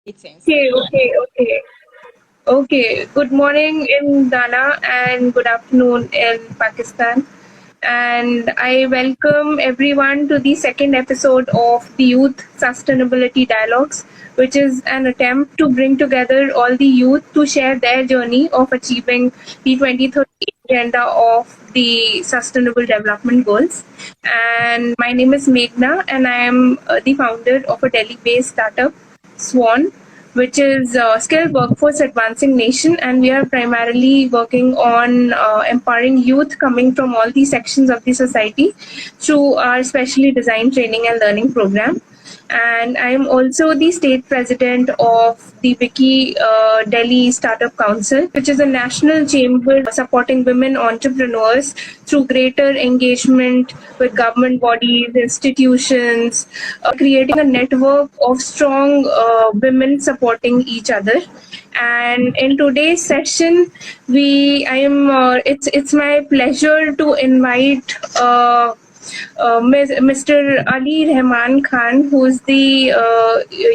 Greetings, Okay, everyone. okay, okay. Okay, good morning in Ghana and good afternoon in Pakistan. And I welcome everyone to the second episode of the Youth Sustainability Dialogues, which is an attempt to bring together all the youth to share their journey of achieving the 2030 agenda of the Sustainable Development Goals. And my name is Meghna, and I am the founder of a Delhi based startup, Swan, which is Skilled Workforce Advancing Nation, and we are primarily working on empowering youth coming from all the sections of the society through our specially designed training and learning program. And I am also the state president of the Wiki Delhi Startup Council, which is a national chamber supporting women entrepreneurs through greater engagement with government bodies, institutions, creating a network of strong women supporting each other. And in today's session, it's my pleasure to invite Mr. Ali Rahman Khan, who is the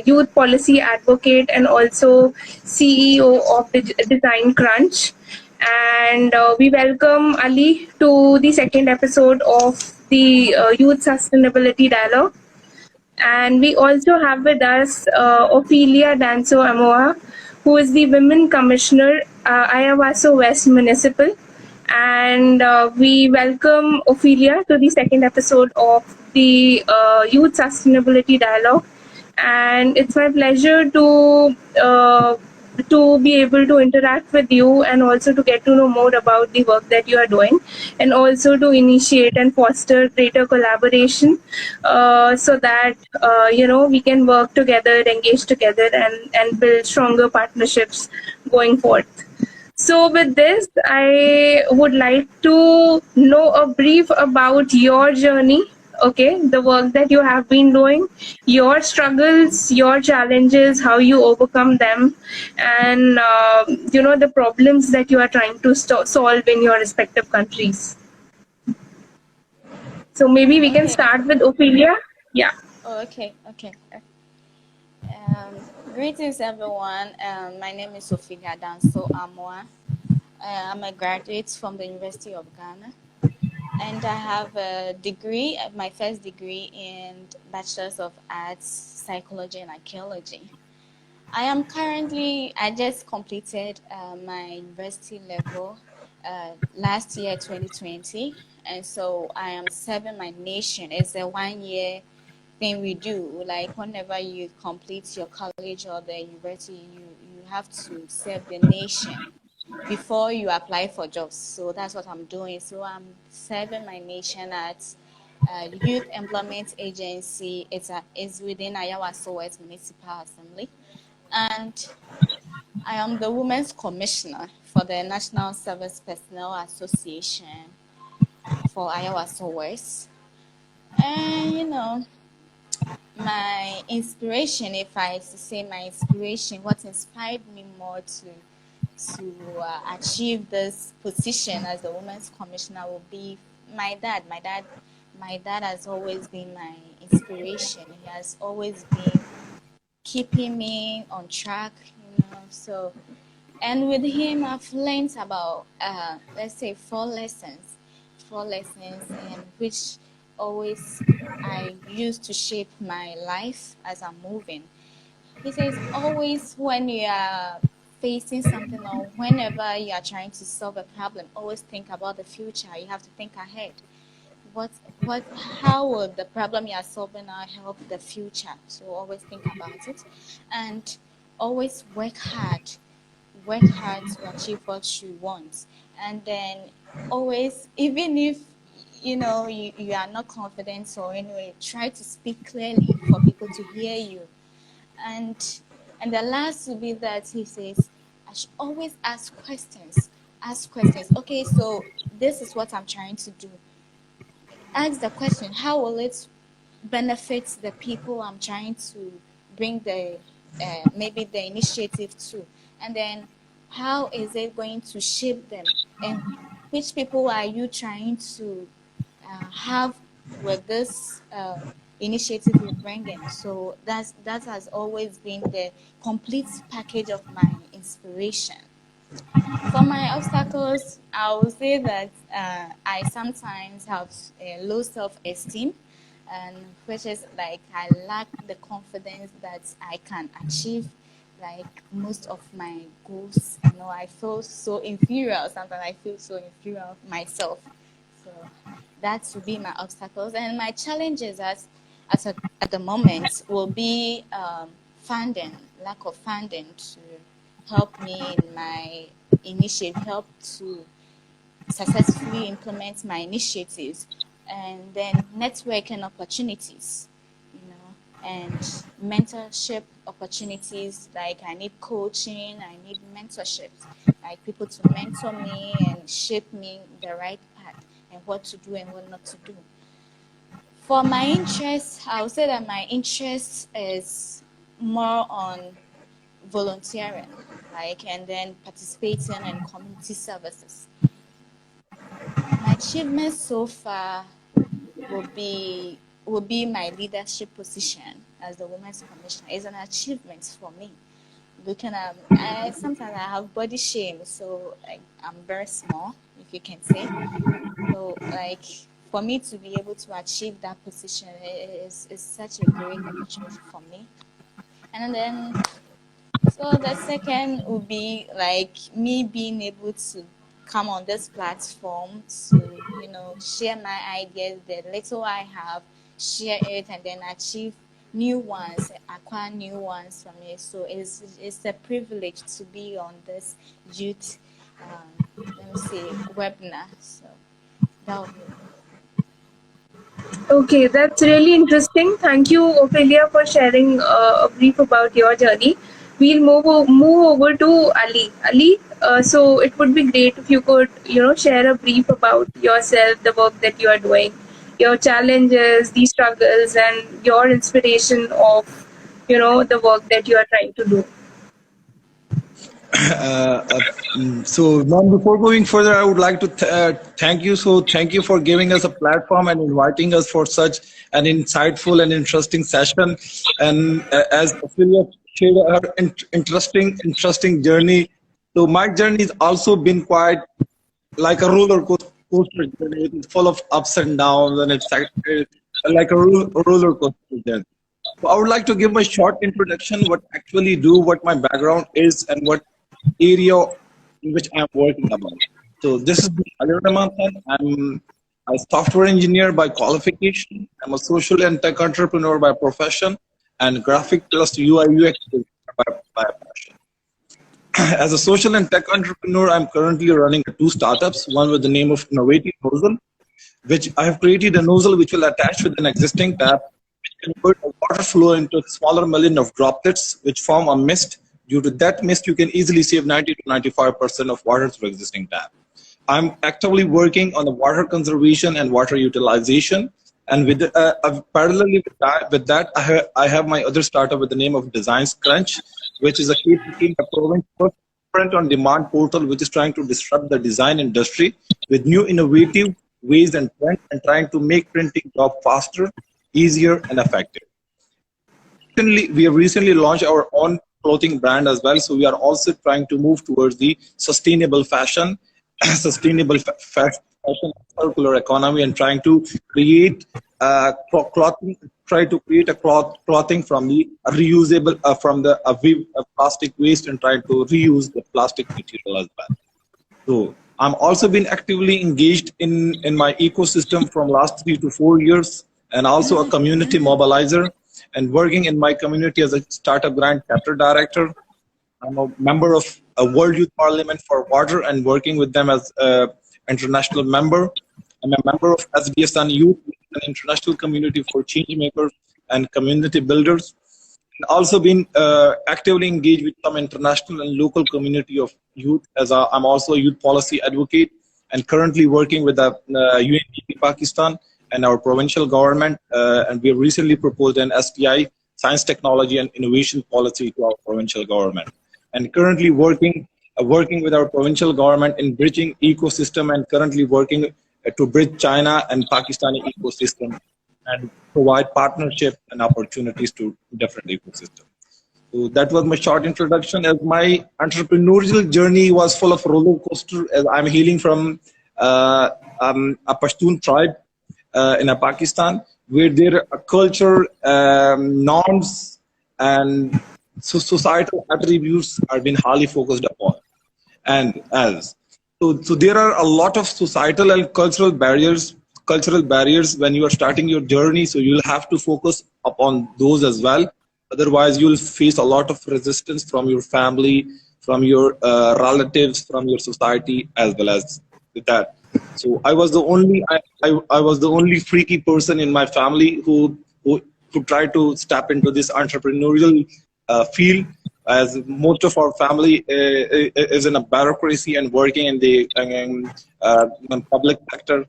youth policy advocate and also CEO of Design Crunch. And we welcome Ali to the second episode of the Youth Sustainability Dialogue. And we also have with us Ophelia Danso Amoa, who is the Women Commissioner, Ayawaso West Municipal. And we welcome Ophelia to the second episode of the Youth Sustainability Dialogue. And it's my pleasure to be able to interact with you and also to get to know more about the work that you are doing, and also to initiate and foster greater collaboration, so that we can work together, engage together, and build stronger partnerships going forth. So, with this, I would like to know a brief about your journey, okay, the work that you have been doing, your struggles, your challenges, how you overcome them, and the problems that you are trying to solve in your respective countries. So, maybe we can Okay. start with Ophelia. Yeah. Oh, okay. Greetings, everyone. My name is Ophelia Danso Amoa. I'm a graduate from the University of Ghana, and I have a degree, my first degree in Bachelor's of Arts, Psychology and Archaeology. I just completed my university level last year, 2020. And so I am serving my nation. It's a 1 year thing we do. Like whenever you complete your college or the university, you have to serve the nation before you apply for jobs. So that's what I'm doing. So I'm serving my nation at Youth Employment Agency. It's within Ayawaso West Municipal Assembly. And I am the Women's Commissioner for the National Service Personnel Association for Ayawaso West. And my inspiration, if I say my inspiration, what inspired me more to achieve this position as the Women's Commissioner will be my dad. My dad has always been my inspiration. He has always been keeping me on track, So, and with him, I've learned about, let's say, four lessons, and which always I use to shape my life as I'm moving. He says, always when you are facing something or whenever you are trying to solve a problem, always think about the future. You have to think ahead. what how will the problem you are solving now help the future? So always think about it, and always work hard to achieve what you want. And then always, even if you are not confident or anyway, try to speak clearly for people to hear you. And and the last will be that he says I should always ask questions. Okay, so this is what I'm trying to do. Ask the question, how will it benefit the people I'm trying to bring the maybe the initiative to? And then how is it going to shape them? And which people are you trying to have with this initiative you bring in. So that has always been the complete package of my inspiration. For my obstacles, I would say that I sometimes have a low self-esteem, and which is like I lack the confidence that I can achieve like most of my goals. I feel so inferior. Sometimes I feel so inferior of myself. So that would be my obstacles, and my challenges at the moment will be funding, lack of funding to help me in my initiative, help to successfully implement my initiatives, and then networking opportunities, and mentorship opportunities. Like I need coaching, I need mentorships, like people to mentor me and shape me the right path and what to do and what not to do. For my interest, I would say that my interest is more on volunteering, and then participating in community services. My achievements so far will be my leadership position as the Women's Commissioner. It's an achievement for me. Looking at, sometimes I have body shame, so I'm very small, if you can say. So for me to be able to achieve that position is such a great opportunity for me. And then, so the second would be me being able to come on this platform to, share my ideas, the little I have, share it, and then achieve new ones, acquire new ones from it. So it's a privilege to be on this youth, let me say, webinar. So that would be it. Okay, that's really interesting. Thank you, Ophelia, for sharing a brief about your journey. We'll move over to Ali. Ali, so it would be great if you could, share a brief about yourself, the work that you are doing, your challenges, the struggles, and your inspiration of, the work that you are trying to do. So, ma'am, before going further, I would like to thank you. So, thank you for giving us a platform and inviting us for such an insightful and interesting session. And as Ophelia shared her interesting journey, so my journey has also been quite like a roller coaster journey. It is full of ups and downs, and it's like a roller coaster journey. So I would like to give my short introduction, what I actually do, what my background is, and what area in which I'm working about. So this is Ali and Ophelia. I'm a software engineer by qualification. I'm a social and tech entrepreneur by profession, and graphic plus UI UX by passion. As a social and tech entrepreneur, I'm currently running two startups, one with the name of Innovative Nozzle, which I have created a nozzle which will attach with an existing tap, which convert a water flow into a smaller million of droplets, which form a mist. Due to that mist, you can easily save 90 to 95% of water through existing tap. I'm actively working on the water conservation and water utilization. And with parallelly with that, I have my other startup with the name of Designs Crunch, which is a print on demand portal which is trying to disrupt the design industry with new innovative ways and trends and trying to make printing job faster, easier, and effective. We have recently launched our own clothing brand as well, so we are also trying to move towards the sustainable fashion, fashion, circular economy, and trying to create clothing. Try to create a clothing from the reusable from the plastic waste and try to reuse the plastic material as well. So I'm also been actively engaged in my ecosystem from last 3 to 4 years, and also a community mobilizer and working in my community as a startup grant chapter director. I'm a member of a World Youth Parliament for Water and working with them as an international member. I'm a member of SBSN Youth, an international community for change makers and community builders. And also been actively engaged with some international and local community of youth, as I'm also a youth policy advocate and currently working with the UNDP Pakistan and our provincial government. And we have recently proposed an STI, Science, Technology and Innovation Policy, to our provincial government. And currently working with our provincial government in bridging ecosystem and currently working to bridge China and Pakistani ecosystem and provide partnership and opportunities to different ecosystems. So that was my short introduction. As my entrepreneurial journey was full of roller coaster, as I'm hailing from uh, a Pashtun tribe in Pakistan, where their culture, norms, and societal attributes are being highly focused upon. And as so there are a lot of societal and cultural barriers when you are starting your journey, so you'll have to focus upon those as well. Otherwise you'll face a lot of resistance from your family, from your relatives, from your society, as well as with that. So I was the only freaky person in my family who tried to step into this entrepreneurial field, as most of our family is in a bureaucracy and working in the public sector.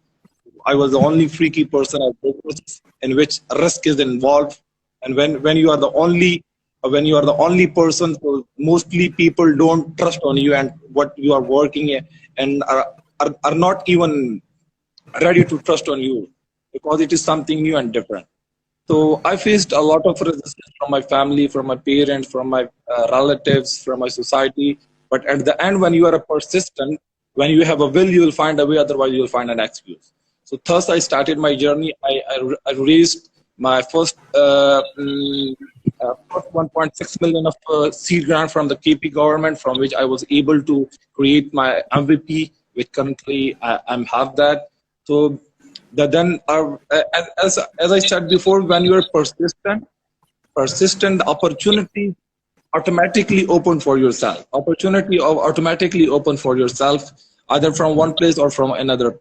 I was the only freaky person in which risk is involved, and when you are the only person, so mostly people don't trust on you and what you are working in, and are not even ready to trust on you because it is something new and different. So I faced a lot of resistance from my family, from my parents, from my relatives, from my society. But at the end, when you are a persistent, when you have a will, you will find a way. Otherwise, you will find an excuse. So thus, I started my journey. I raised my first 1.6 million of seed grant from the KP government, from which I was able to create my MVP, which currently I'm have that. So then as I said before, when you are persistent, opportunity automatically open for yourself. Opportunity automatically open for yourself, either from one place or from another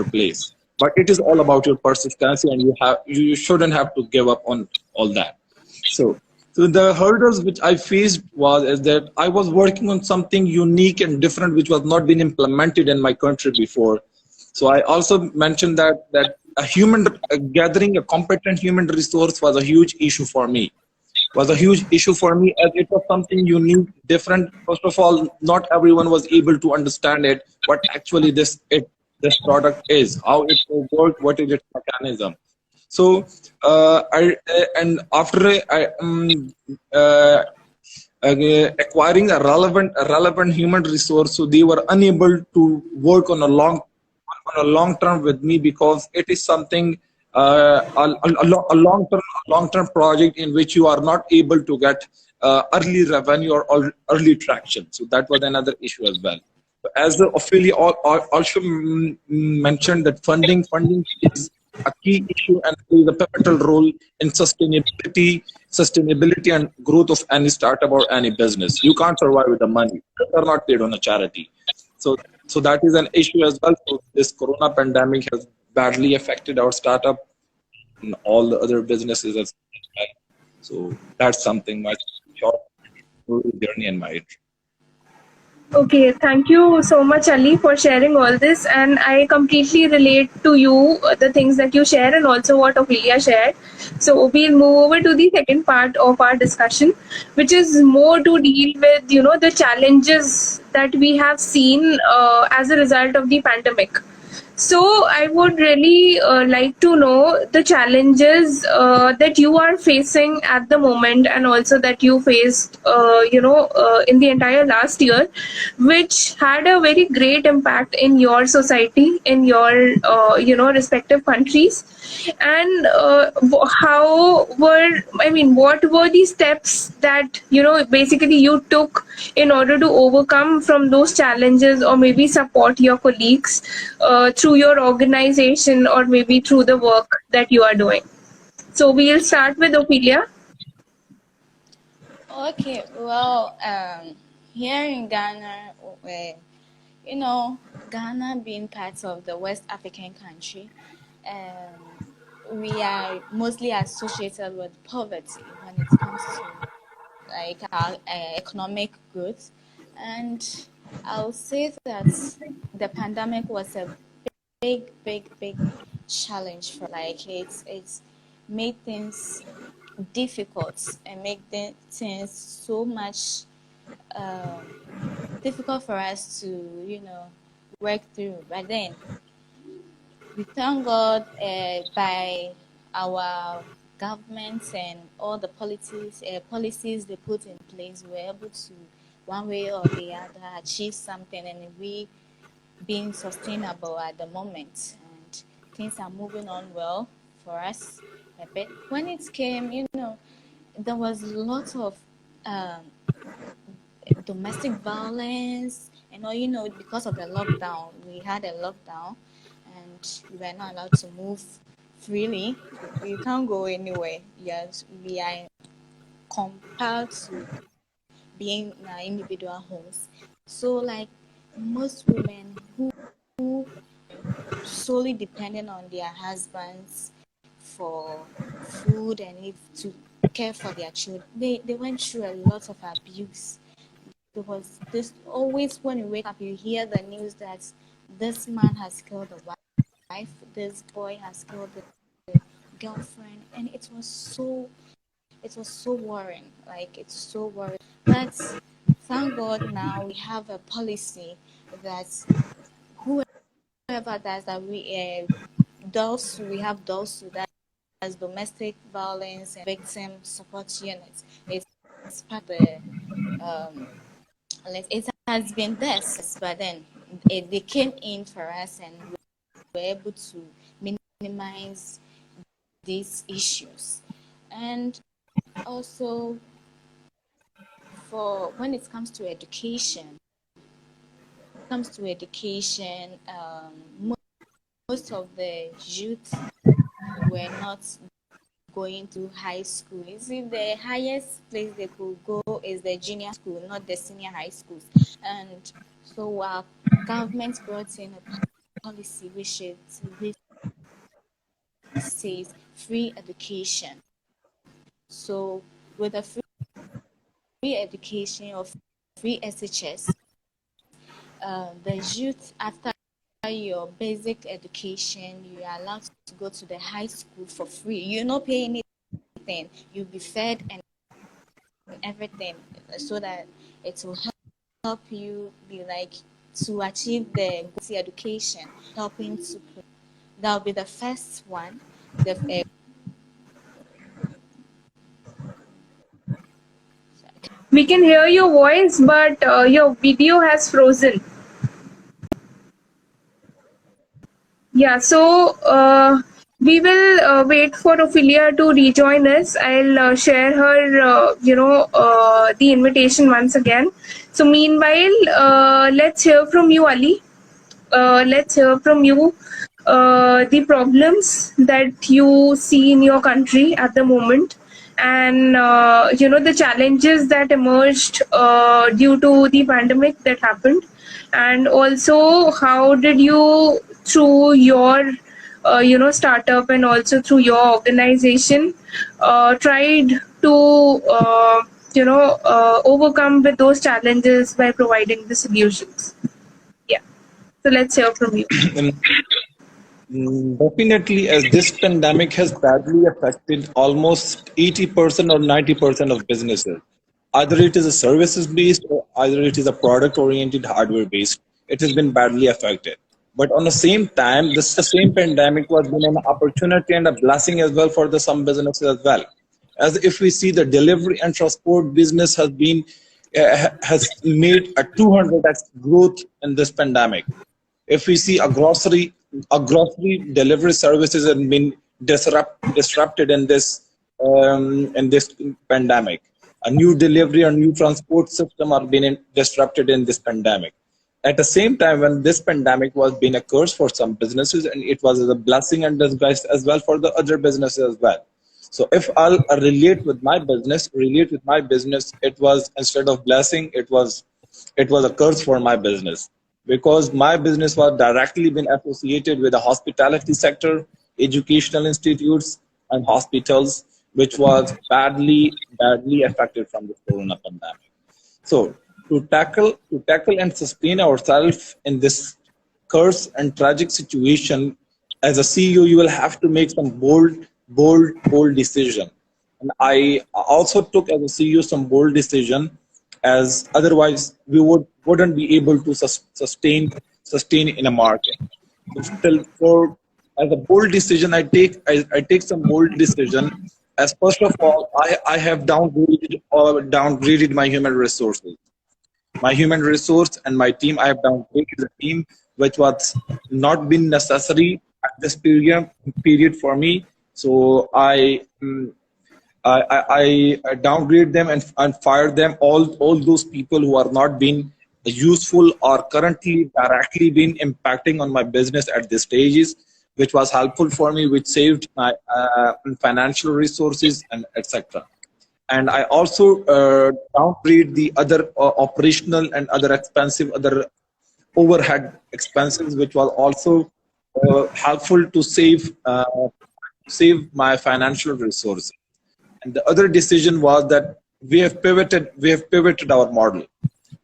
place. But it is all about your persistency, and you shouldn't have to give up on all that. So, so the hurdles which I faced was is that I was working on something unique and different, which was not been implemented in my country before. So I also mentioned that gathering a competent human resource was a huge issue for me. Was a huge issue for me, as it was something unique, different. First of all, not everyone was able to understand it. What actually this product is, how it will work, what is its mechanism. So I and after uh, acquiring a relevant human resource, so they were unable to work on a long term with me, because it is something a long term project in which you are not able to get early revenue or early traction. So that was another issue as well. As the Ophelia also mentioned, that funding is a key issue and plays a pivotal role in sustainability and growth of any startup or any business. You can't survive with the money. They are not paid on a charity. So, so that is an issue as well. So this Corona pandemic has badly affected our startup and all the other businesses as well. So that's something my short journey and my. Okay, thank you so much, Ali, for sharing all this. And I completely relate to you, the things that you share, and also what Ophelia shared. So we'll move over to the second part of our discussion, which is more to deal with, the challenges that we have seen as a result of the pandemic. So I would really like to know the challenges that you are facing at the moment, and also that you faced, in the entire last year, which had a very great impact in your society, in your, respective countries. And what were the steps that, basically you took in order to overcome from those challenges, or maybe support your colleagues through your organization, or maybe through the work that you are doing? So we'll start with Ophelia. Okay, well, here in Ghana, you know, Ghana being part of the West African country, we are mostly associated with poverty when it comes to like our economic growth. And I'll say that the pandemic was a big challenge for like it's made things difficult and make things so much um, difficult for us to work through. But then we thank God by our governments and all the policies they put in place, we're able to, one way or the other, achieve something, and we being sustainable at the moment, and things are moving on well for us. But when it came, there was lots of um, domestic violence, and all, because of the lockdown. We had a lockdown, and we were not allowed to move freely. We can't go anywhere. Yes, we are compelled to being in our individual homes. So, like most women who solely depending on their husbands for food and if to care for their children, they went through a lot of abuse. Because this always, when you wake up, you hear the news that this man has killed the wife, this boy has killed the girlfriend, and it was so worrying. Like, it's so worrying. But thank God now we have a policy that whoever does that, we have those that as domestic violence and victim support units. It's part of the it has been this, but then they came in for us, and we were able to minimize these issues. And also, for when it comes to education, most of the youth were not going to high school. You see, the highest place they could go is the junior school, not the senior high schools. And so our government brought in a policy which says free education. So with a free education or free SHS, the youth, after your basic education, you are allowed to go to the high school for free. You not pay anything. You'll be fed and everything, so that it will help you be like to achieve the education, helping to. That'll be the first one. We can hear your voice, but your video has frozen. Yeah, so we will wait for Ophelia to rejoin us. I'll share her, the invitation once again. So meanwhile, let's hear from you, Ali. Let's hear from you the problems that you see in your country at the moment, and the challenges that emerged due to the pandemic that happened, and also how did you, through your startup and also through your organization, tried to overcome with those challenges by providing the solutions. Yeah, so let's hear from you. Definitely, as this pandemic has badly affected almost 80% or 90% of businesses. Either it is a services based or either it is a product oriented hardware based. It has been badly affected. But on the same time, this the same pandemic was been an opportunity and a blessing as well for the some businesses as well. As if we see the delivery and transport business has made a 200x growth in this pandemic. If we see a grocery delivery services have been disrupted in this pandemic. A new delivery or new transport system are being disrupted in this pandemic. At the same time, when this pandemic was being a curse for some businesses, and it was a blessing and disguise as well for the other businesses as well. So if I'll relate with my business, it was, instead of blessing, it was a curse for my business, because my business was directly been associated with the hospitality sector, educational institutes, and hospitals, which was badly affected from the corona pandemic. So to tackle and sustain ourselves in this curse and tragic situation, as a CEO, you will have to make some bold decision. And I also took as a CEO some bold decision, as otherwise we wouldn't be able to sustain in a market. So as a bold decision, I take some bold decision. As first of all, I have downgraded my human resources. My human resource and my team, I have downgraded the team, which was not been necessary at this period for me. So I downgrade them and fire them, all those people who are not being useful or currently directly been impacting on my business at this stages, which was helpful for me, which saved my financial resources and etc. And I also downgrade the other operational and other expensive other overhead expenses, which was also helpful to save my financial resources. And the other decision was that we have pivoted our model.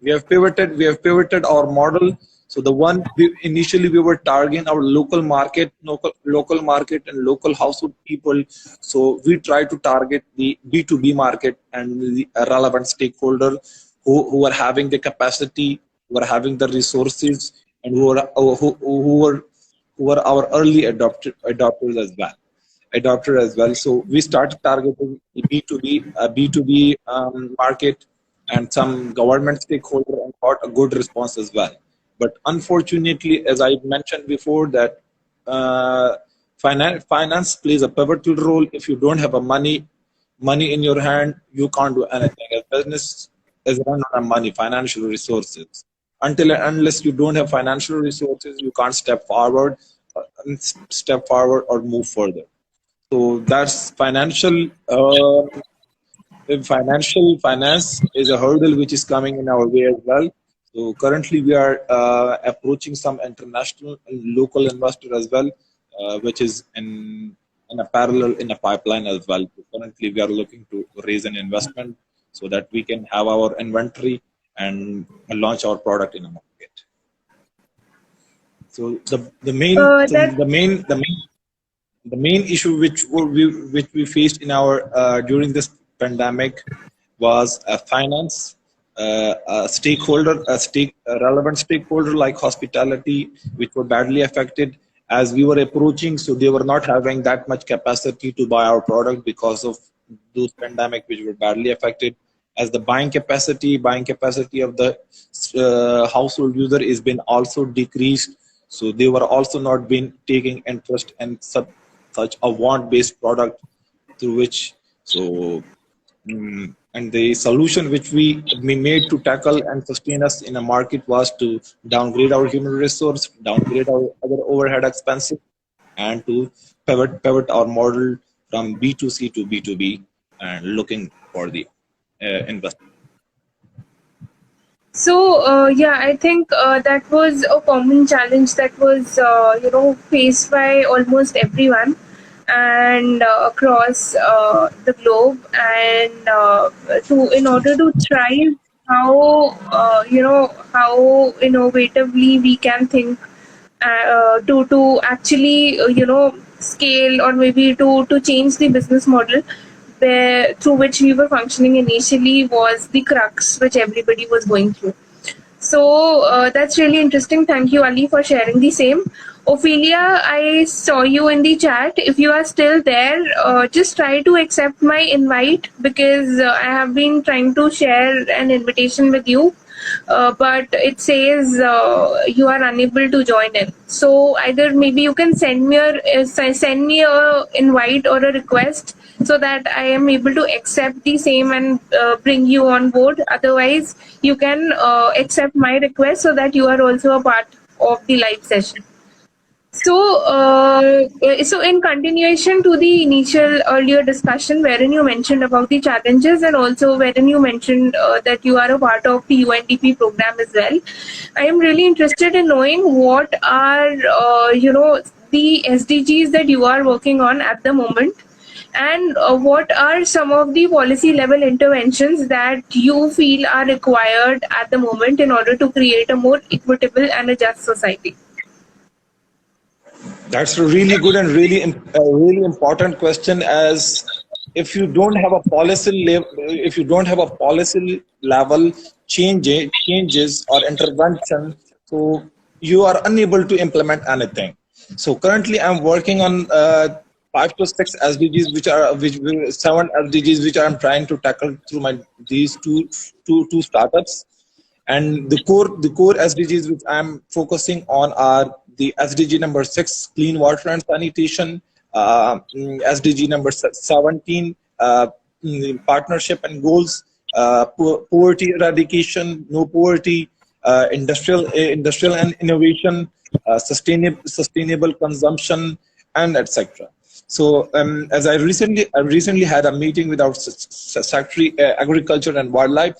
We have pivoted our model. So the one initially we were targeting our local market and local household people. So we try to target the B2B market and the relevant stakeholder who are having the capacity, who are having the resources, and who are our early adopters as well. So we started targeting the B2B market and some government stakeholder and got a good response as well. But unfortunately, as I mentioned before, that finance plays a pivotal role. If you don't have a money in your hand, you can't do anything. A business is run on money, financial resources. Until and unless you don't have financial resources, you can't step forward or move further. So that's finance is a hurdle which is coming in our way as well. So currently we are approaching some international and local investor as well, which is in a parallel in a pipeline as well. So currently we are looking to raise an investment so that we can have our inventory and launch our product in the market. So the main That the main issue which we faced in our during this pandemic was a finance a relevant stakeholder like hospitality, which were badly affected as we were approaching. So they were not having that much capacity to buy our product because of those pandemic, which were badly affected. As the buying capacity of the household user is been also decreased. So they were also not been taking interest in such a want-based product through which and the solution which we made to tackle and sustain us in a market was to downgrade our human resource, downgrade our other overhead expenses, and to pivot our model from B2C to B2B and looking for the investment. So yeah, I think that was a common challenge that was faced by almost everyone and across the globe. And to in order to thrive, how innovatively we can think to actually scale, or maybe to change the business model through which we were functioning initially, was the crux which everybody was going through. So that's really interesting. Thank you, Ali, for sharing the same. Ophelia, I saw you in the chat. If you are still there, just try to accept my invite, because I have been trying to share an invitation with you, but it says you are unable to join in. So either maybe you can send me a invite or a request, so that I am able to accept the same and bring you on board. Otherwise, you can accept my request so that you are also a part of the live session. So in continuation to the initial earlier discussion, wherein you mentioned about the challenges, and also wherein you mentioned that you are a part of the UNDP program as well, I am really interested in knowing what are the SDGs that you are working on at the moment, and what are some of the policy level interventions that you feel are required at the moment in order to create a more equitable and a just society. That's a really good and really important question. As if you don't have a policy level changes or intervention, so you are unable to implement anything. So currently, I'm working on 5 to 6 SDGs, which 7 SDGs, which I'm trying to tackle through my these two startups. And the core SDGs which I'm focusing on are the SDG number 6, clean water and sanitation, SDG number 17, partnership and goals, poverty eradication, no poverty, industrial and innovation, sustainable consumption, and etc. So as I recently had a meeting with our Secretary Agriculture and Wildlife.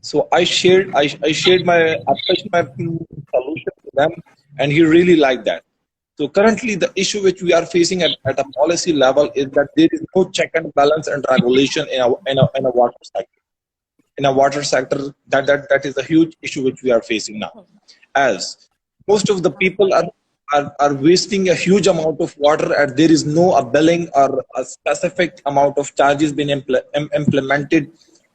So I shared my solution to them, and he really liked that. So currently, the issue which we are facing at a policy level is that there is no check and balance and regulation in a water sector. In a water sector, that is a huge issue which we are facing now, as most of the people are wasting a huge amount of water, and there is no a billing or a specific amount of charges being implemented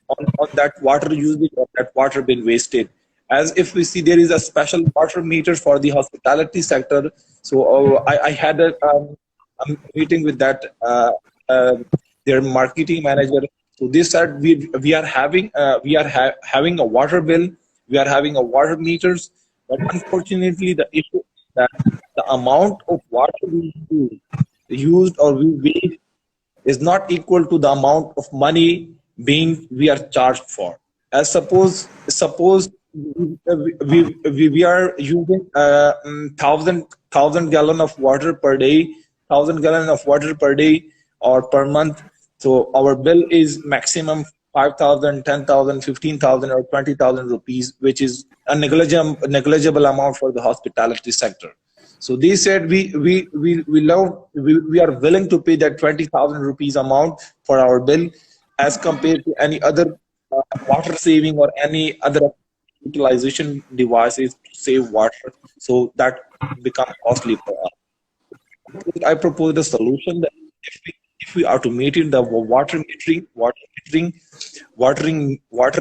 on that water usage or that water being wasted. As if we see, there is a special water meter for the hospitality sector. So I had a meeting with that their marketing manager. So they said we are having a water bill, we are having a water meters, but unfortunately the issue is that the amount of water we used or we waste is not equal to the amount of money being we are charged for. As suppose we are using thousand gallon of water per day, 1,000 gallon of water per day or per month. So our bill is maximum 5,000, 10,000, 15,000, or 20,000 rupees, which is a negligible amount for the hospitality sector. So they said we are willing to pay that 20,000 rupees amount for our bill, as compared to any other water saving or any other utilization devices to save water. So that become costly for us. I proposed a solution that if we automated the water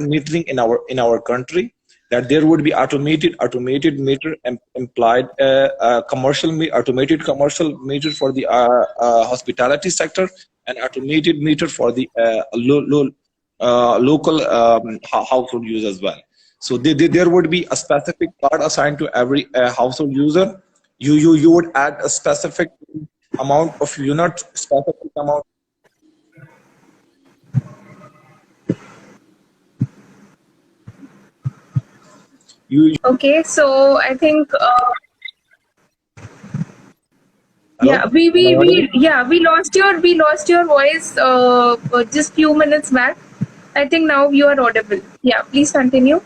metering in our country, that there would be automated meter implied automated commercial meter for the hospitality sector, and automated meter for the local household use as well. So there would be a specific card assigned to every household user. You would add a specific amount of unit, specific amount. Okay, so I think Hello? we lost your voice just few minutes back. I think now you are audible. Yeah, please continue.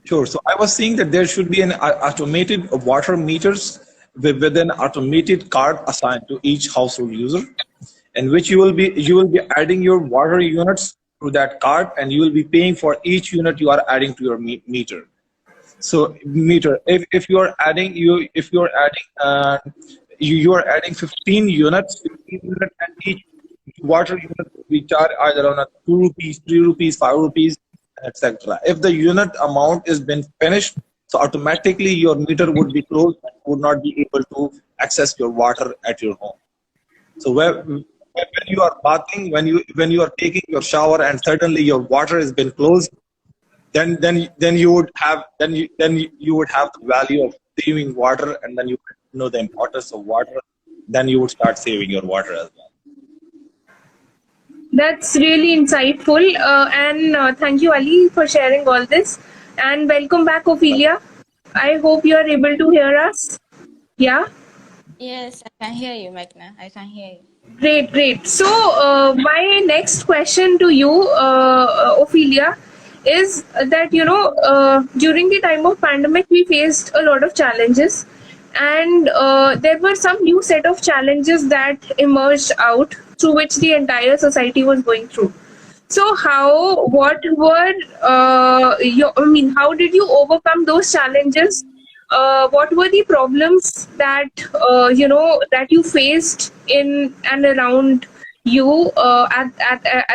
Sure. So I was saying that there should be an automated water meters with an automated card assigned to each household user, in which you will be adding your water units to that card, and you will be paying for each unit you are adding to your meter. So if you are adding you are adding 15 units, and each water unit will be charged either on a 2 rupees, 3 rupees, 5 rupees, etc. If the unit amount is been finished, so automatically your meter would be closed and would not be able to access your water at your home. So when you are bathing, when you are taking your shower, and suddenly your water has been closed, then you would have the value of saving water, and then you would know the importance of water. Then you would start saving your water as well. That's really insightful, and thank you, Ali, for sharing all this. And welcome back, Ophelia. I hope you are able to hear us. Yeah. Yes, I can hear you, Magna. I can hear you. Great. So my next question to you, Ophelia, is that during the time of pandemic we faced a lot of challenges, and there were some new set of challenges that emerged out through which the entire society was going through. So how did you overcome those challenges? What were the problems that that you faced in and around you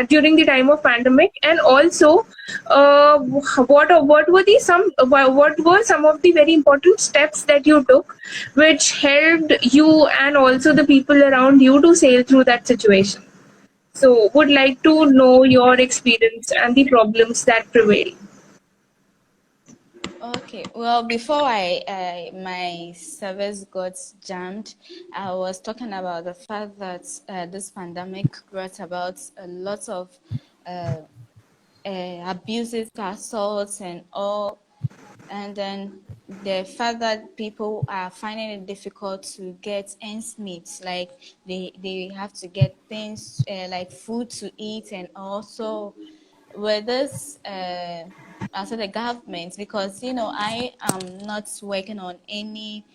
during the time of pandemic, and also what were the some what were some of the very important steps that you took which helped you and also the people around you to sail through that situation? So would like to know your experience and the problems that prevail. Okay, well, before my service got jammed, I was talking about the fact that this pandemic brought about a lot of uh, abuses, assaults, and all. And then the fact that people are finding it difficult to get ends meet, like they have to get things like food to eat, and also with this also the government, because I am not working on any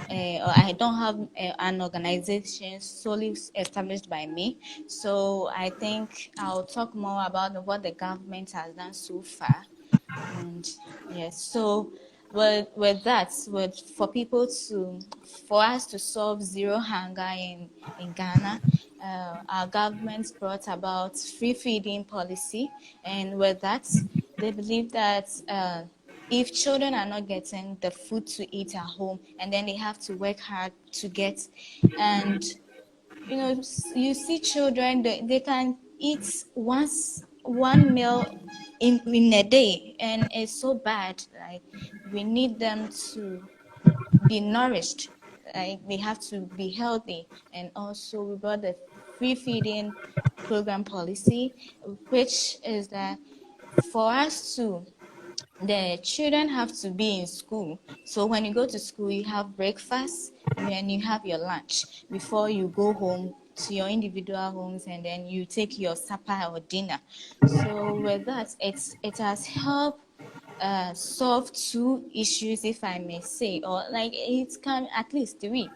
or I don't have an organization solely established by me. So I think I'll talk more about what the government has done so far. And yes, so with that, with for people to for us to solve zero hunger in Ghana, our government brought about free feeding policy, and with that, they believe that if children are not getting the food to eat at home, and then they have to work hard to get, and you see children, they can eat once one meal in a day, and it's so bad. Like, we need them to be nourished, like they have to be healthy. And also we brought the free feeding program policy, which is that for us to the children have to be in school. So when you go to school, you have breakfast, and you have your lunch before you go home to your individual homes, and then you take your supper or dinner. So with that, it has helped solve two issues, if I may say, or like it can at least three.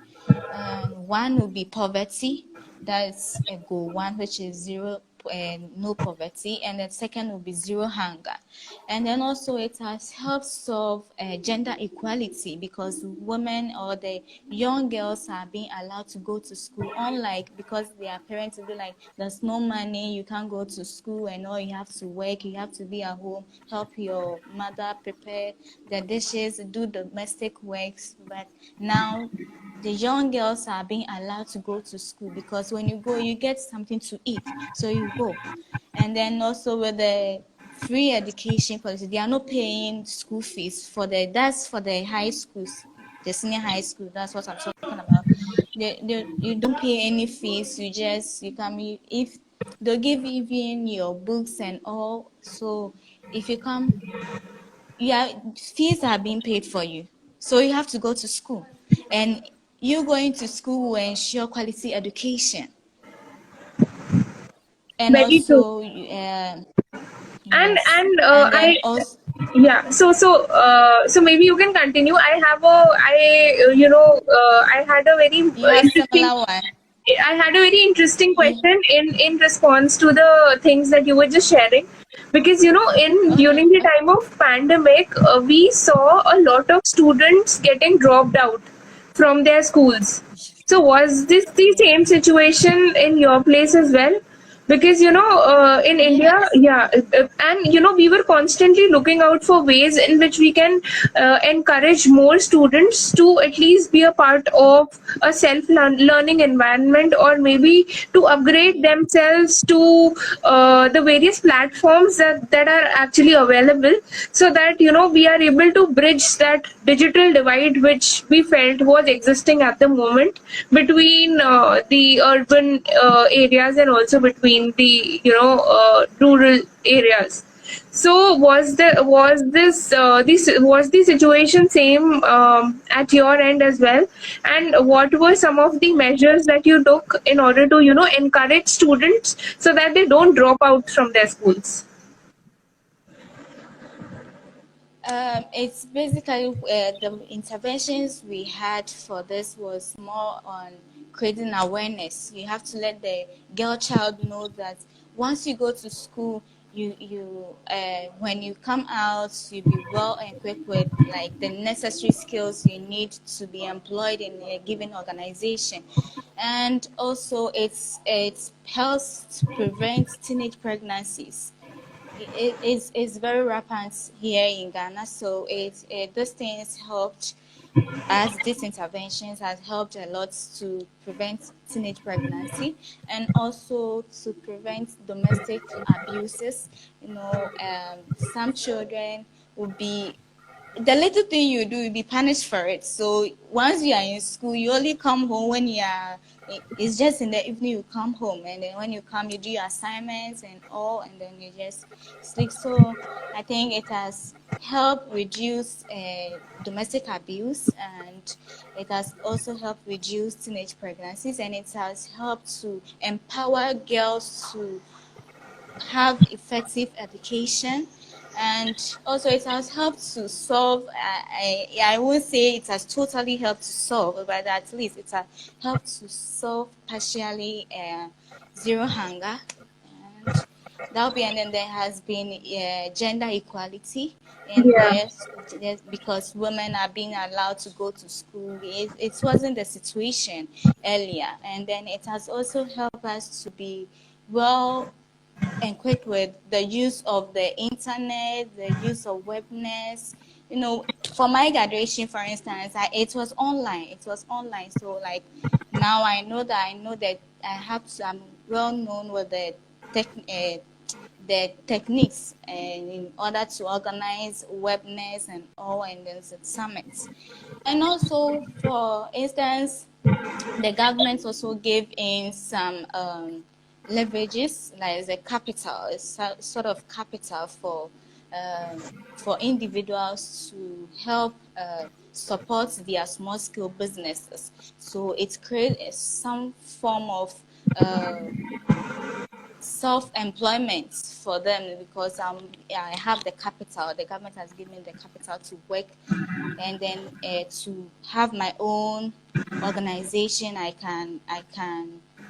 One would be poverty. That's a goal one, which is zero, no poverty, and the second would be zero hunger. And then also it has helped solve gender equality, because women or the young girls are being allowed to go to school, unlike because their parents will be like, there's no money, you can't go to school, and all, you have to work, you have to be at home, help your mother prepare the dishes, do domestic works. But now the young girls are being allowed to go to school, because when you go, you get something to eat, so you go. And then also with the free education policy, they are not paying school fees for that's for the high schools, the senior high school. That's what I'm talking about. You don't pay any fees. You come, if they'll give even your books and all. So if you come, yeah, fees are being paid for you, so you have to go to school, and you going to school will ensure quality education. And Very true. also and yes, and and I then also yeah, so maybe you can continue. I have a I you know I had a very you have interesting similar one. I had a very interesting You question in response to the things that you were just sharing, because in okay? during the time of pandemic, we saw a lot of students getting dropped out from their schools. So was this the Yeah. same situation in your place as well? Because in India, Yes. yeah, and we were constantly looking out for ways in which we can encourage more students to at least be a part of a self learning environment, or maybe to upgrade Yeah. themselves to the various platforms that are actually available, so that we are able to bridge that digital divide which we felt was existing at the moment between the urban areas, and also between the rural areas. So was the situation same at your end as well? And what were some of the measures that you took in order to encourage students so that they don't drop out from their schools? It's basically the interventions we had for this was more on creating awareness. You have to let the girl child know that once you go to school, when you come out, you be well equipped with like the necessary skills you need to be employed in a given organization. And also it helps to prevent teenage pregnancies. It's very rampant here in Ghana, so those things helped, as these interventions has helped a lot to prevent teenage pregnancy and also to prevent domestic abuses. Some children will be, the little thing you do, you'll be punished for it. So once you are in school, you only come home when you are, it's just in the evening you come home, and then when you come, you do your assignments and all, and then you just sleep. So I think it has helped reduce domestic abuse, and it has also helped reduce teenage pregnancies, and it has helped to empower girls to have effective education. And also it has helped to solve, I won't say it has totally helped to solve, but at least it has helped to solve partially zero hunger. And that'll be, and then there has been gender equality in Yeah. this, because women are being allowed to go to school. It wasn't the situation earlier. And then it has also helped us to be well and quick with the use of the internet, the use of webness. For my graduation, for instance, it was online. It was online. So like now I know that I'm well known with the techniques and in order to organize webness and all, and then summits. And also, for instance, the government also gave in some leverages, like the capital, sort of capital for individuals to help support their small scale businesses. So it creates some form of self-employment for them, because I have the capital. The government has given me the capital to work, and then to have my own organization. I can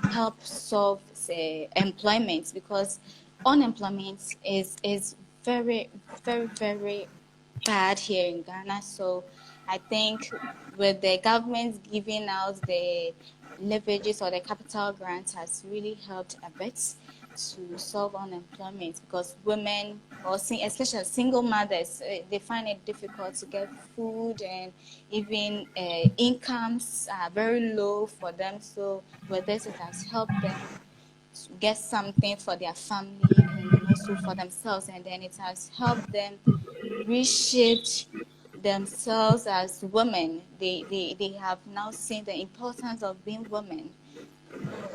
help solve, say, employment, because unemployment is very, very, very bad here in Ghana. So I think with the government giving out the leverages or the capital grants has really helped a bit to solve unemployment, because women, or especially single mothers, they find it difficult to get food, and even incomes are very low for them. So with this, it has helped them to get something for their family and then also for themselves, and then it has helped them reshape themselves as women. They have now seen the importance of being women.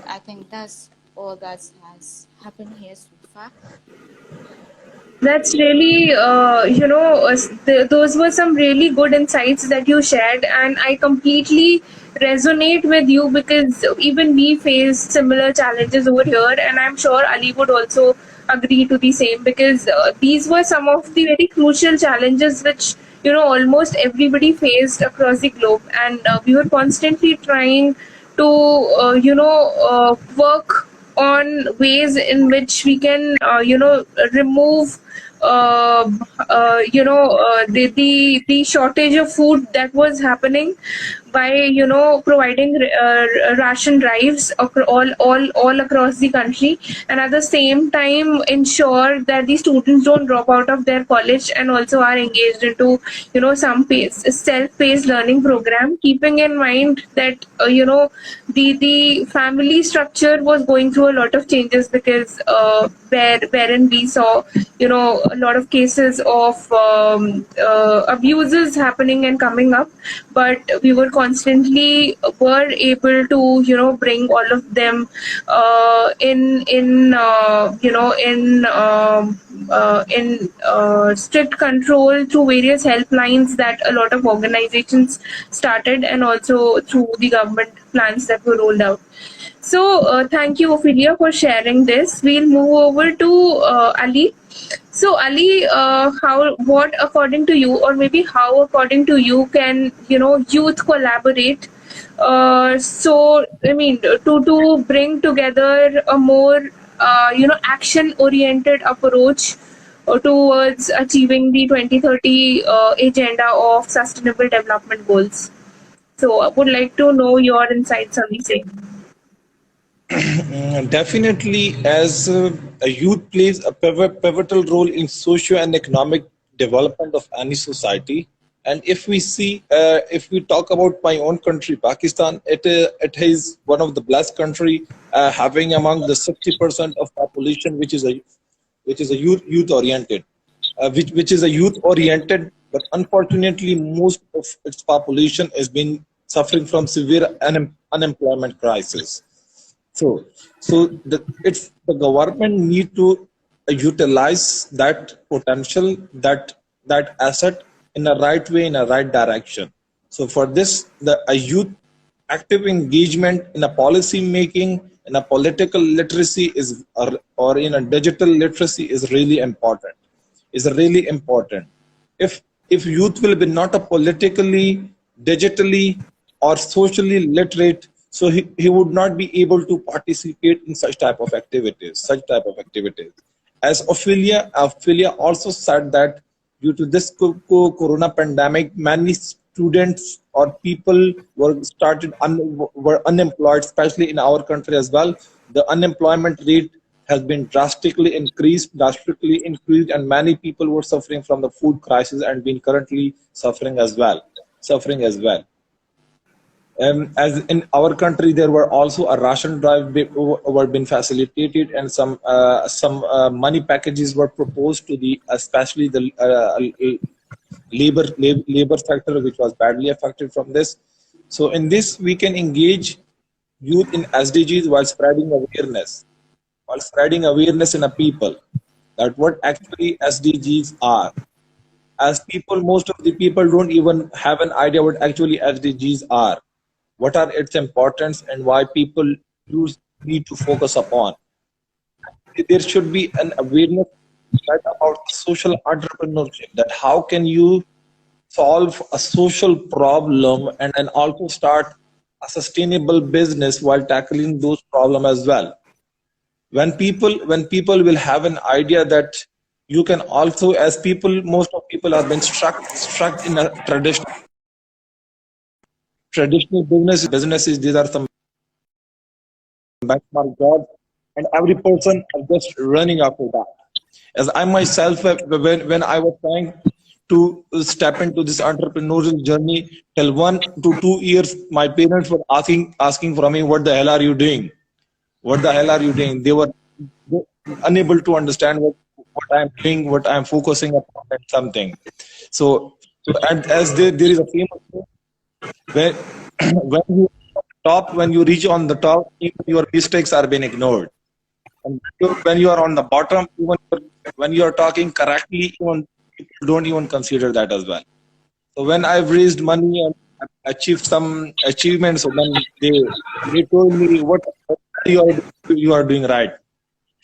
I think that's all that has happened here so far. That's really, those were some really good insights that you shared, and I completely resonate with you because even we face similar challenges over here, and I'm sure Ali would also agree to the same because these were some of the very crucial challenges which almost everybody faced across the globe, and we were constantly trying to work on ways in which we can remove the shortage of food that was happening by providing ration drives all across the country, and at the same time ensure that the students don't drop out of their college and also are engaged into some self-paced learning program, keeping in mind that the family structure was going through a lot of changes because wherein we saw a lot of cases of abuses happening and coming up, but we were constantly were able to bring all of them in strict control through various helplines that a lot of organizations started, and also through the government plans that were rolled out. So thank you, Ophelia, for sharing this. We'll move over to Ali. So Ali, what according to you, or maybe how according to you, can youth collaborate? So I mean, to bring together a more action-oriented approach towards achieving the 2030 agenda of Sustainable Development Goals. So I would like to know your insights on the same. Definitely, as a youth plays a pivotal role in socio and economic development of any society. And if we talk about my own country, Pakistan, it is one of the blessed country having among the 60% of population, which is a youth oriented, which is a youth oriented, but unfortunately, most of its population has been suffering from severe unemployment crisis. So, it's the government need to utilize that potential, that asset in a right way, in a right direction. So for this, the a youth active engagement in a policy making, in a political literacy or in a digital literacy is really important. Is really important. If youth will be not a politically, digitally, or socially literate, so he would not be able to participate in such type of activities. As Ophelia also said that due to this corona pandemic, many students or people were unemployed, especially in our country as well. The unemployment rate has been drastically increased, and many people were suffering from the food crisis and been currently suffering as well. As in our country, there were also a ration drive were being facilitated, and some money packages were proposed to the especially the labor sector, which was badly affected from this. So in this, we can engage youth in SDGs while spreading awareness in a people that what actually SDGs are. As people, most of the people don't even have an idea what actually SDGs are, what are its importance, and why people use need to focus upon. There should be an awareness right about social entrepreneurship. That how can you solve a social problem and then also start a sustainable business while tackling those problems as well. When people will have an idea that you can also, as people, most of people have been struck in a traditional businesses. These are some benchmark jobs, and every person is just running after that. As I myself, when I was trying to step into this entrepreneurial journey, till 1 to 2 years, my parents were asking from me, "What the hell are you doing? What the hell are you doing?" They were unable to understand what I'm doing, what I'm focusing upon, and something. So, and as there is a famous quote, where when you reach on the top, even your mistakes are being ignored. And when you are on the bottom, even when you are talking correctly, even people don't even consider that as well. So when I've raised money and achieved some achievements, so then they told me what you are doing right.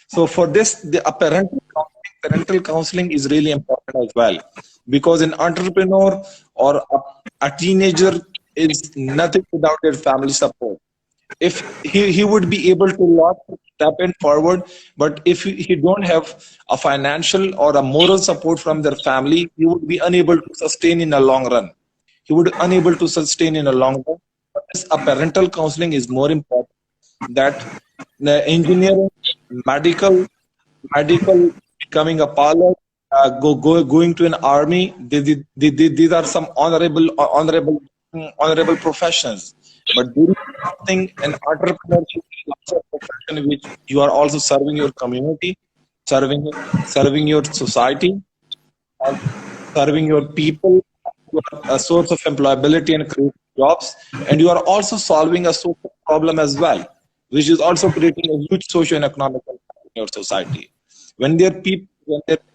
So for this, parental counseling is really important as well, because an entrepreneur or a teenager is nothing without their family support. If he would be able to lot step in forward, but if he don't have a financial or a moral support from their family, he would be unable to sustain in a long run. He would unable to sustain in a long run. But this, a parental counseling is more important. That the engineering, medical, medical, becoming a pilot, going to an army. These are some honorable professions. But there is something an entrepreneurship is also a profession in which you are also serving your community, serving serving your society, or serving your people. You are a source of employability and creating jobs, and you are also solving a social problem as well, which is also creating a huge socio and economic impact in your society. When their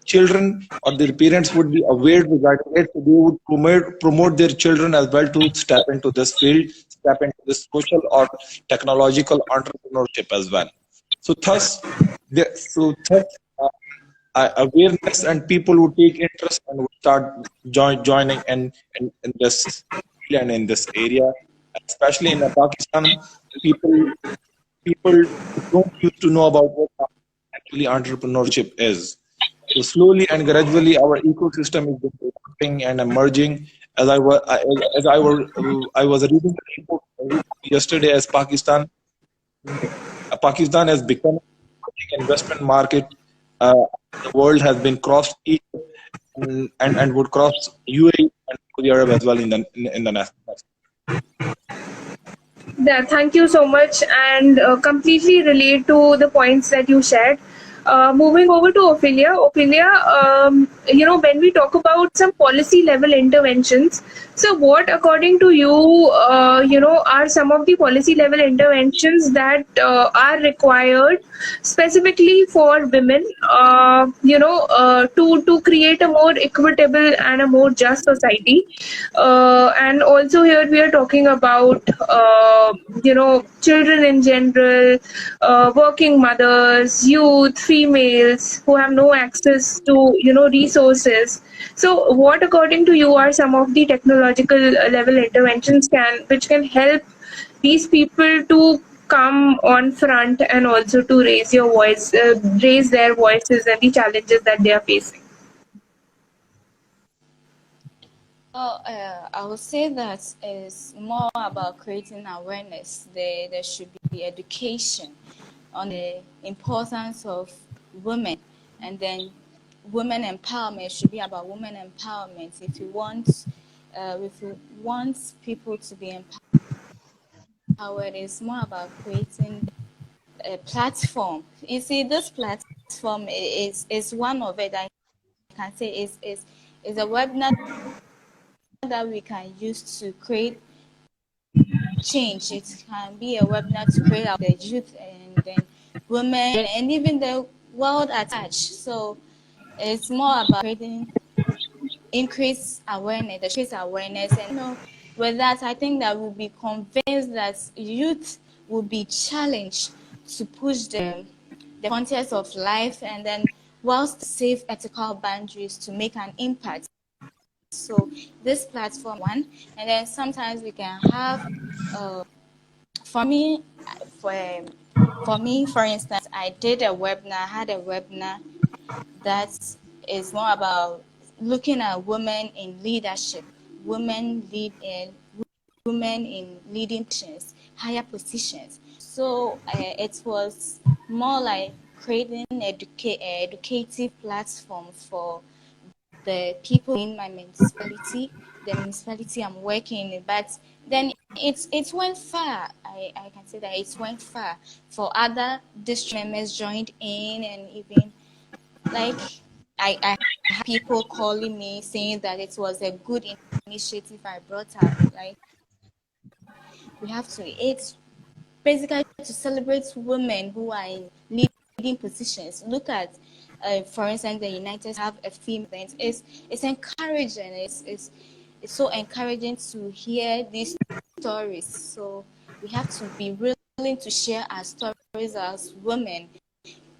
children or their parents would be aware regarding it, so they would promote their children as well to step into this field, step into this social or technological entrepreneurship as well. So thus, thus awareness and people who take interest and would start joining in this field and in this area, especially in Pakistan, people people don't used to know about what. actually entrepreneurship is. So slowly and gradually, our ecosystem is developing and emerging. I was reading the report yesterday as Pakistan has become an investment market. Uh, the world has been crossed Egypt and would cross UAE and Saudi Arabia as well in the next. Yeah, thank you so much, and completely relate to the points that you shared. Moving over to Ophelia. Ophelia, when we talk about some policy level interventions, so what, according to you, are some of the policy level interventions that are required specifically for women, to create a more equitable and a more just society. And also here we are talking about children in general, working mothers, youth, females who have no access to resources. So what, according to you, are some of the technological level interventions which can help these people to come on front and also to raise their voices and the challenges that they are facing? Well, I would say that it's more about creating awareness. There should be education on the importance of women, and then women empowerment should be about women empowerment. If you want people to be empowered, it's more about creating a platform. You see, this platform is one of it. I can say is a webinar that we can use to create change. It can be a webinar to create the youth and then women and even the world at large. So it's more about creating increased awareness, and with that, I think that we'll be convinced that youth will be challenged to push the frontiers of life, and then whilst safe ethical boundaries to make an impact. So this platform one, and then sometimes we can have for me for for instance, I had a webinar that is more about looking at women in leadership, women lead in women in leading positions, higher positions. So it was more like creating educative platform for the people in my municipality, the municipality I'm working in. But then it went far. I can say that it went far. For other district members joined in, and even like I had people calling me saying that it was a good initiative I brought up. Like we have to it's basically to celebrate women who are in leading positions. Look at, for instance, the United States have a female. It's encouraging. It's so encouraging to hear these stories. So we have to be willing to share our stories as women.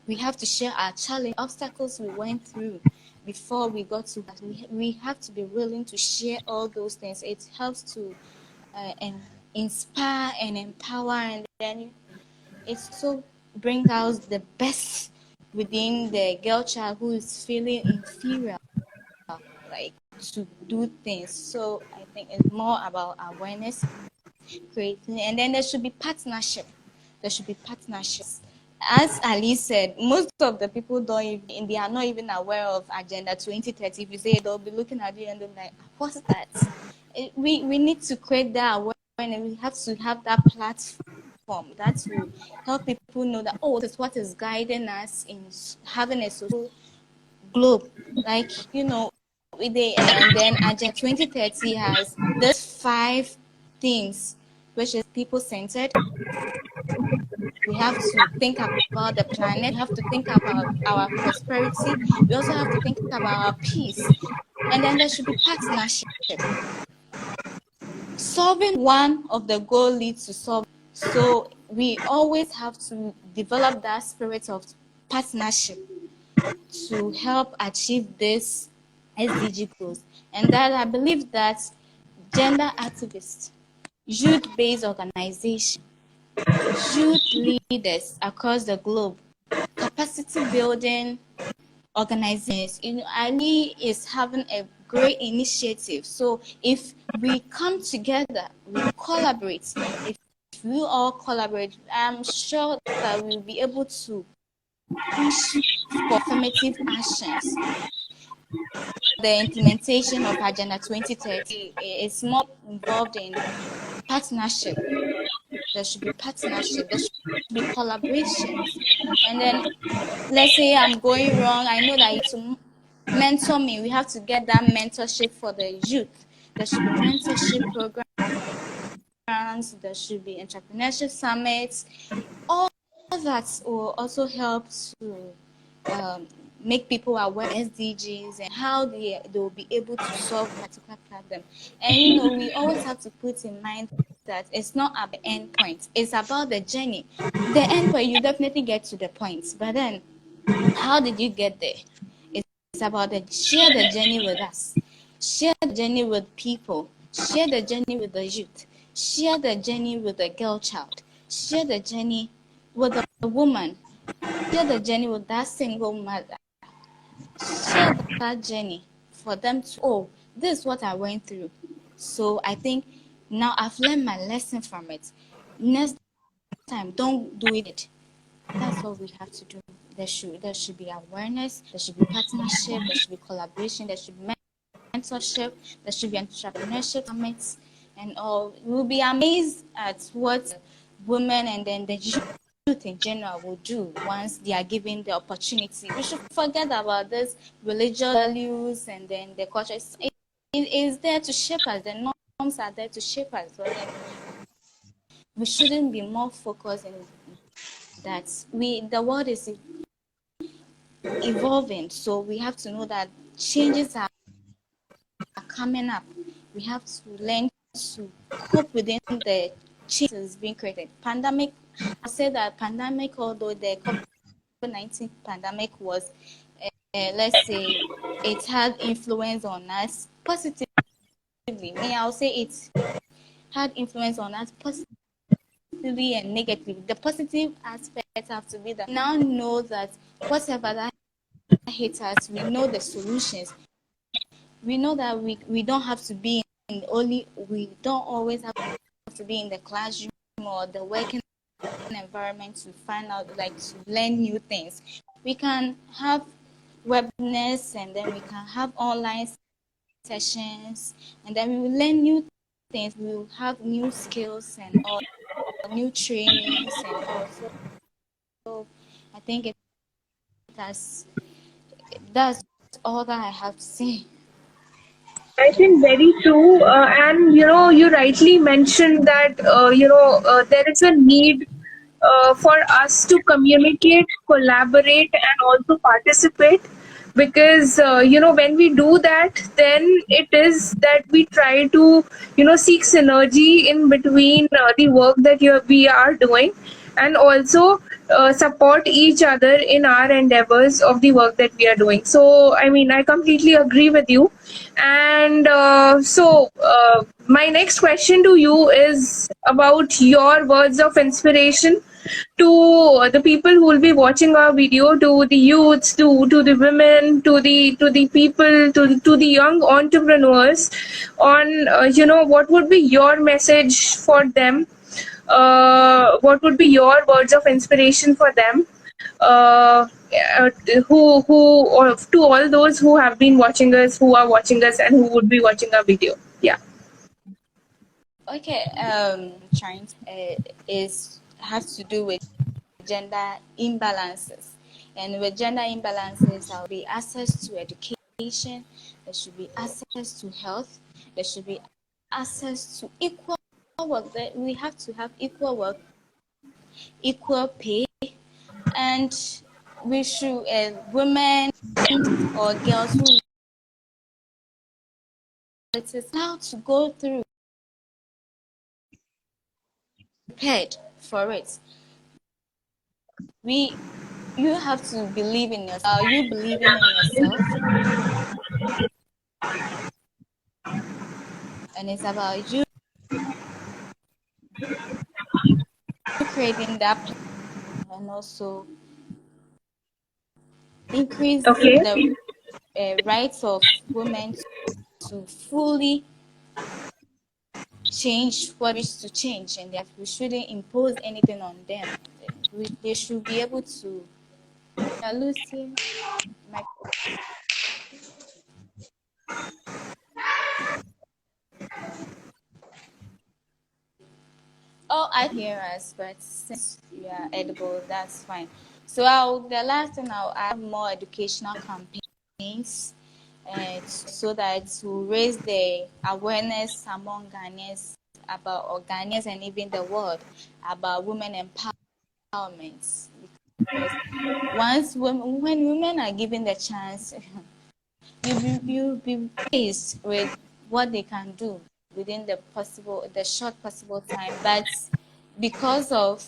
We have to share our challenge, obstacles we went through before we got to that. We have to be willing to share all those things. It helps to inspire and empower, and then it also brings out the best within the girl child who is feeling inferior, like to do things. So I think it's more about awareness, creating, and then there should be partnership. There should be partnerships. As Ali said, most of the people they are not even aware of Agenda 2030. If you say they'll be looking at you and they'll be like, what's that? We need to create that awareness. We have to have that platform that will help people know that, oh, this is what is guiding us in having a social globe. Like, and then Agenda 2030 has these 5 things, which is people centered. We have to think about the planet. We have to think about our prosperity. We also have to think about our peace. And then there should be partnership. Solving one of the goal leads to solve. So we always have to develop that spirit of partnership to help achieve this SDG goals. And that I believe that gender activists, youth-based organization, youth leaders across the globe, capacity building organizations. Ali is having a great initiative. So if we come together, we collaborate. If we all collaborate, I'm sure that we'll be able to push for affirmative actions. The implementation of Agenda 2030 is more involved in partnership. There should be partnership. There should be collaborations. And then, let's say I'm going wrong. I know that to mentor me, we have to get that mentorship for the youth. There should be mentorship programs. There should be entrepreneurship summits. All that will also help to make people aware of SDGs and how they will be able to solve particular problem. And we always have to put in mind that it's not at the end point, it's about the journey. The end point, you definitely get to the point, but then how did you get there? It's about share the journey with us, share the journey with people, share the journey with the youth, share the journey with the girl child, share the journey with the woman, share the journey with that single mother, share that journey for them to, oh, this is what I went through. So I think now I've learned my lesson from it. Next time, don't do it. That's what we have to do. There should be awareness, there should be partnership, there should be collaboration, there should be mentorship, there should be entrepreneurship summits, and all. We'll be amazed at what women and then the youth in general will do once they are given the opportunity. We should forget about this religious values and then the culture. It is there to shape us. The norms are there to shape us. But then we shouldn't be more focused in that the world is evolving, so we have to know that changes are coming up. We have to learn to cope within the changes being created. Pandemic, I say that pandemic, although the COVID-19 pandemic was, let's say, it had influence on us positively. I'll say it had influence on us positively and negatively. The positive aspects have to be that now know that whatever that hits us, we know the solutions. We know that we don't have to be we don't always have to be in the classroom or the working environment to find out, like, to learn new things. We can have webinars and then we can have online sessions and then we will learn new things. We will have new skills and all, new trainings and all. So I think that's all that I have to say. I think very true. And you rightly mentioned that there is a need for us to communicate, collaborate, and also participate. Because when we do that, then it is that we try to seek synergy in between the work that we are doing, and also support each other in our endeavors of the work that we are doing. So I mean, I completely agree with you. And my next question to you is about your words of inspiration to the people who will be watching our video, to the youths, to the women, to the people, to the young entrepreneurs, on what would be your message for them, what would be your words of inspiration for them, or to all those who have been watching us, who are watching us, and who would be watching our video. Yeah. Okay, trying is has to do with gender imbalances, and with gender imbalances, there will be access to education. There should be access to health. There should be access to equal work. That we have to have equal work, equal pay, and we should women or girls who it is how to go through prepared for it. You have to believe in yourself. Are you believing in yourself? And it's about you creating that plan and also increase Okay. the rights of women to fully change what is to change, and that we shouldn't impose anything on them. They should be able to. Lucy, my, oh, I hear us, but since you are edible, that's fine. So the last thing I'll add more educational campaigns, so that to raise the awareness among Ghanaians about, or Ghanaians and even the world, about women empowerment. Because when women are given the chance, you'll be faced with what they can do within the short possible time. But because of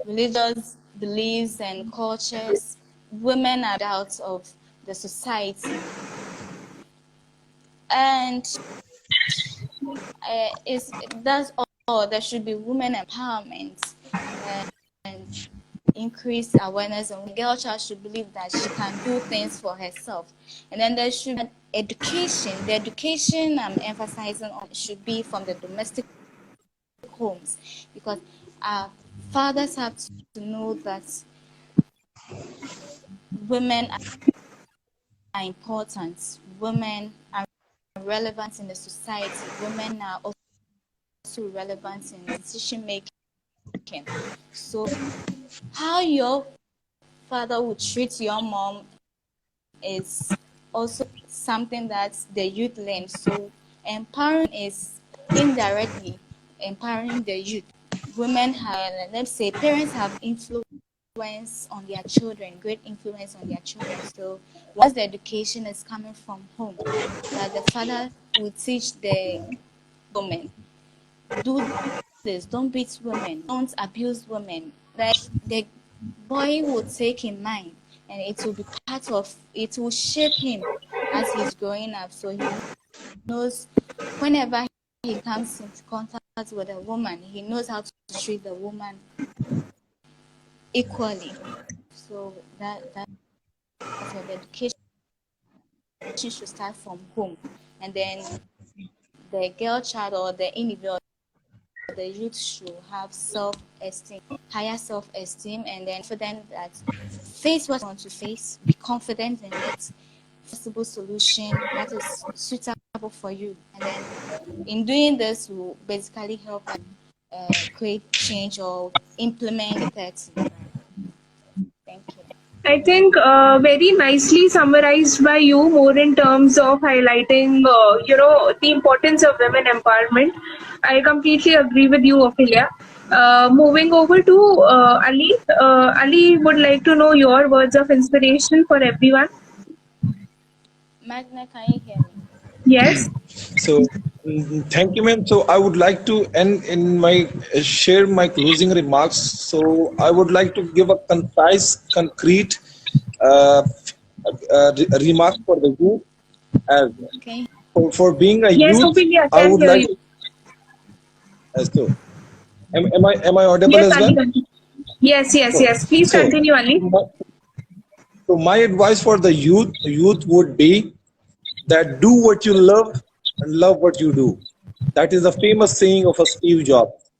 religious beliefs and cultures, women are out of the society, and is that's all. There should be women empowerment and increase awareness, and the girl child should believe that she can do things for herself. And then there should be education. The education I'm emphasizing on should be from the domestic homes, because our fathers have to know that women are important. Women are relevant in the society. Women are also relevant in decision making. So how your father would treat your mom is also something that the youth learn. So empowering is indirectly empowering the youth. Women have, let's say, parents have influence on their children, great influence on their children. So once the education is coming from home, that the father will teach the women, do this, don't beat women, don't abuse women. Like, the boy will take in mind, and it will be part of, it will shape him as he's growing up. So he knows whenever he comes into contact with a woman, he knows how to treat the woman equally. So that's what the education should start from home. And then the girl child or the individual, the youth should have self-esteem, higher self-esteem, and then confident that face what you want to face, be confident in it, possible solution that is suitable for you. And then in doing this, will basically help us create change or implement it. Thank you. I think very nicely summarized by you, more in terms of highlighting, the importance of women empowerment. I completely agree with you, Ophelia. Moving over to Ali. Ali would like to know your words of inspiration for everyone. Magna, can you hear me? Yes. So, thank you, ma'am. So, I would like to end in my share my closing remarks. So, I would like to give a concise, concrete uh, remark for the youth. As Okay. for being a Yes, youth, Ophelia, I can would hear like. you. So, am I audible Yes, as Ali. well? Continue. Yes, yes, So, yes. Please so, continue, Ali. so my advice for the youth would be that do what you love and love what you do. That is a famous saying of a Steve Jobs.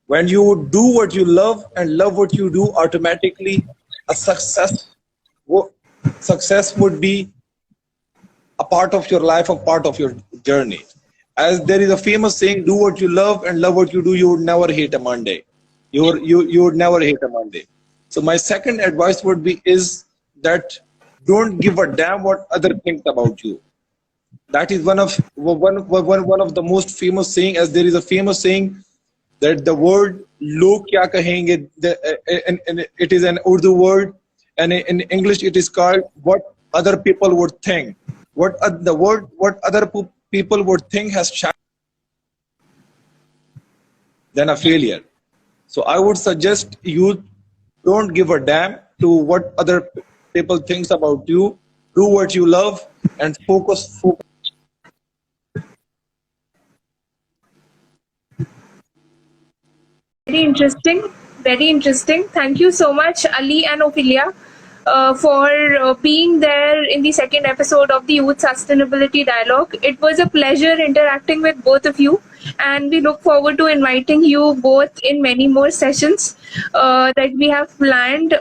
When you do what you love and love what you do, automatically a success would be a part of your life, a part of your journey. As there is a famous saying, do what you love and love what you do, you would never hate a Monday. You would never hate a Monday. So my second advice would be is that don't give a damn what other think about you. That is one of the most famous saying, as there is a famous saying that the word log kya kahenge, and it is an Urdu word, and in English it is called what other people would think. The word what other people would think has than a failure. So I would suggest you don't give a damn to what other people thinks about you. Do what you love and focus. Very interesting. Very interesting. Thank you so much, Ali and Ophelia. for being there in the second episode of the Youth Sustainability Dialogue. It was a pleasure interacting with both of you, and we look forward to inviting you both in many more sessions that we have planned.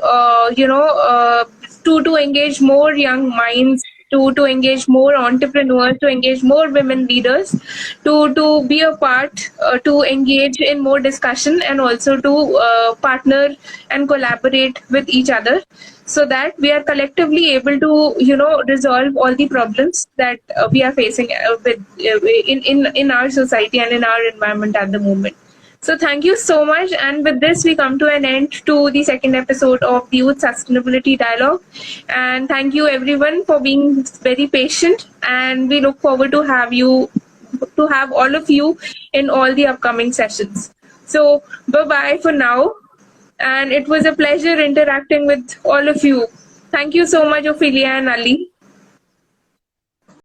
To engage more young minds, to engage more entrepreneurs, to engage more women leaders, to be a part, to engage in more discussion, and also to partner and collaborate with each other, so that we are collectively able to resolve all the problems that we are facing with in our society and in our environment at the moment. So thank you so much. And with this, we come to an end to the second episode of the Youth Sustainability Dialogue. And thank you everyone for being very patient. And we look forward to have all of you in all the upcoming sessions. So bye-bye for now. And it was a pleasure interacting with all of you. Thank you so much, Ophelia and Ali.